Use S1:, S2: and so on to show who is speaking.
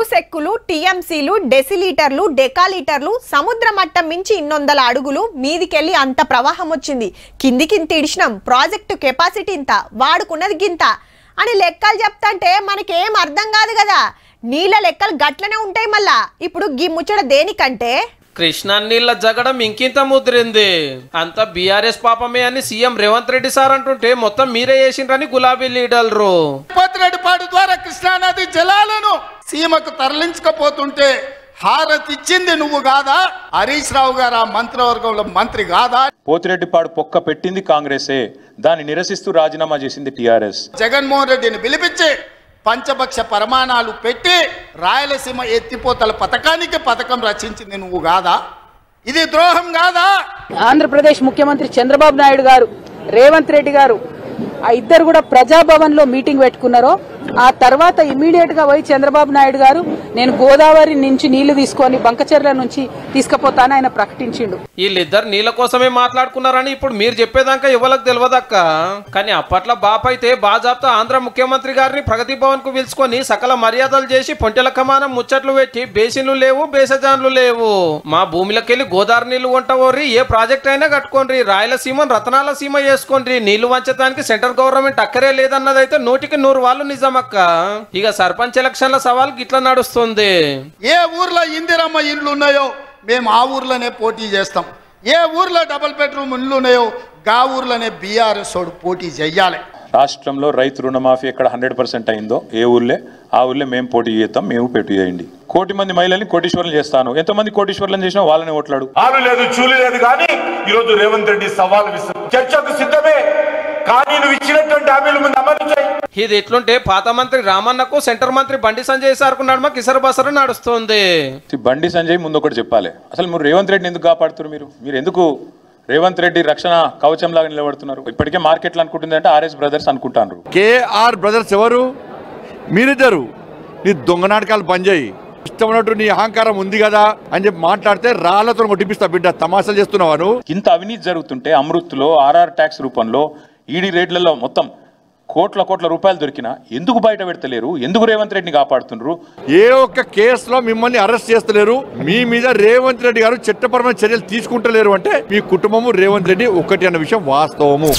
S1: క్యూసెక్కులు, టీఎంసీలు, డెసిలీటర్లు, డెకాలీటర్లు, సముద్ర మట్టం మించి 200 అడుగులు మీదికెళ్ళి అంత ప్రవాహం వచ్చింది. కిందికింత ఇడిచినాం, ప్రాజెక్టు కెపాసిటీ ఇంత, వాడుకున్నది గింత అని లెక్కలు చెప్తాంటే మనకేం అర్థం కాదు కదా. నీళ్ళ లెక్కలు గట్లనే ఉంటాయి. మళ్ళా ఇప్పుడు గీ ముచ్చట దేనికంటే
S2: కృష్ణా నీళ్ళ జగడం ఇంకింత ముద్రింది. అంత బీఆర్ఎస్ పాపమే అని సీఎం రేవంత్ రెడ్డి సార్ అంటుంటే మొత్తం మీరే చేసిండ్రని గులాబీ లీడర్లు.
S3: పోతిరెడ్డిపాడు ద్వారా కృష్ణానది జలాలను సీమకు తరలించకపోతుంటే హారతిచ్చింది నువ్వు కాదా? హరీష్ రావు గారు ఆ మంత్రివర్గంలో మంత్రి కాదా?
S4: పోతిరెడ్డిపాడు పొక్క పెట్టింది కాంగ్రెసే, దాన్ని నిరసిస్తూ రాజీనామా చేసింది టీఆర్ఎస్.
S3: జగన్మోహన్ రెడ్డిని పిలిపించి పంచపక్ష ప్రమాణాలు పెట్టి రాయలసీమ ఎత్తిపోతల పథకం రచించింది నువ్వు కాదా? ఇది ద్రోహం కాదా?
S5: ఆంధ్రప్రదేశ్ ముఖ్యమంత్రి చంద్రబాబు నాయుడు గారు, రేవంత్ రెడ్డి గారు ఆ ఇద్దరు కూడా ప్రజాభవన్ లో మీటింగ్ పెట్టుకున్నారు. ఆ తర్వాత ఇమీడియట్ గా పోయి చంద్రబాబు నాయుడు గారు నేను గోదావరి నుంచి నీళ్లు తీసుకొని బంకచెర్ల నుంచి తీసుకుపోతానని ఆయన ప్రకటించిండు.
S2: వీళ్ళిద్దరు నీళ్ళ కోసమే మాట్లాడుకున్నారని ఇప్పుడు మీరు చెప్పేదాకా ఇవ్వలకు తెలియదక్క. కానీ అప్పట్లో బాప్ అయితే బాజాప్తా ఆంధ్ర ముఖ్యమంత్రి గారిని ప్రగతి భవన్ కు పిలుచుకొని సకల మర్యాదలు చేసి పొంటెల కమానం ముచ్చట్లు పెట్టి బేసిన్లు లేవు, బేసజాన్లు లేవు, మా భూమిలోకెళ్ళి గోదావరి నీళ్లు వంటవోరి, ఏ ప్రాజెక్ట్ అయినా కట్టుకోండి, రాయలసీమ రతనాల సీమ చేసుకోండి, నీళ్లు వంచడానికి సెంట్రల్ గవర్నమెంట్ అక్కరే లేదన్నదైతే 100కి 100 వాళ్ళు నిజమక్క. ఇక సర్పంచ్ ఎలక్షన్ల సవాల్ గిట్లా నడుస్తుంది.
S3: ఏ ఊర్లో ఇందిరమ్మ ఇండ్లు ఉన్నాయో మేము ఆ ఊర్లోనే పోటీ చేస్తాం. ఏ ఊర్లో డబుల్ బెడ్రూమ్ ఇండ్లు ఉన్నాయో గా ఊర్లోనే బీఆర్ఎస్ పోటీ చెయ్యాలి.
S4: రాష్ట్రంలో రైతు రుణమాఫీ ఎక్కడ 100% అయిందో ఏ ఊర్లే ఆ ఊర్లే మేము పోటీ చేస్తాం, మేము పోటీ చేయండి. 1 కోటి మంది మహిళల్ని కోటీశ్వరులు చేస్తాను. ఎంతమంది కోటీశ్వరులను చేసినా వాళ్ళని ఓట్లాడు.
S6: ఆలు లేదు, చూలు లేదు. కానీ ఈరోజు రేవంత్ రెడ్డి సవాల్ విసురు, చర్చకు సిద్ధమే, కానీ నువ్వు ఇచ్చినటువంటి హామీలు ముందు అమలు చేయి.
S2: ఇది ఎట్లుంటే పాత మంత్రి రామన్నకు సెంటర్ మంత్రి బండి సంజయ్ సార్కు నడుమ కిసర బసరు నడుస్తుంది.
S4: బండి సంజయ్ ముందు ఒకటి చెప్పాలి, అసలు మీరు రేవంత్ రెడ్డిని ఎందుకు కాపాడుతున్నారు? మీరు ఎందుకు రేవంత్ రెడ్డి రక్షణ కవచం లాగా నిలబడుతున్నారు? ఇప్పటికే మార్కెట్లు అనుకుంటుంది అంటే ఆర్ఎస్ బ్రదర్స్ అనుకుంటారు.
S7: కేఆర్ బ్రదర్స్ ఎవరు? మీరిద్దరు. నీ దొంగ నాటకాలు బంద్ చేయి. ఇష్టం ఉన్నట్టు నీ అహంకారం ఉంది కదా అని చెప్పి మాట్లాడితే రాళ్లతో కొట్టిపిస్తా బిడ్డ. తమాషాలు చేస్తున్నావు.
S4: ఇంత అవినీతి జరుగుతుంటే అమృత్లో ఆర్ఆర్ ట్యాక్స్ రూపంలో ఈడీ రేట్లలో మొత్తం కోట్ల రూపాయలు దొరికినా ఎందుకు బయట పెడతలేరు? ఎందుకు రేవంత్ రెడ్డిని కాపాడుతున్నారు?
S7: ఏ ఒక్క కేసులో మిమ్మల్ని అరెస్ట్ చేస్తలేరు. మీ మీద రేవంత్ రెడ్డి గారు చట్టపరమైన చర్యలు తీసుకుంటలేరు అంటే మీ కుటుంబము రేవంత్ రెడ్డి ఒక్కటి అన్న విషయం వాస్తవము.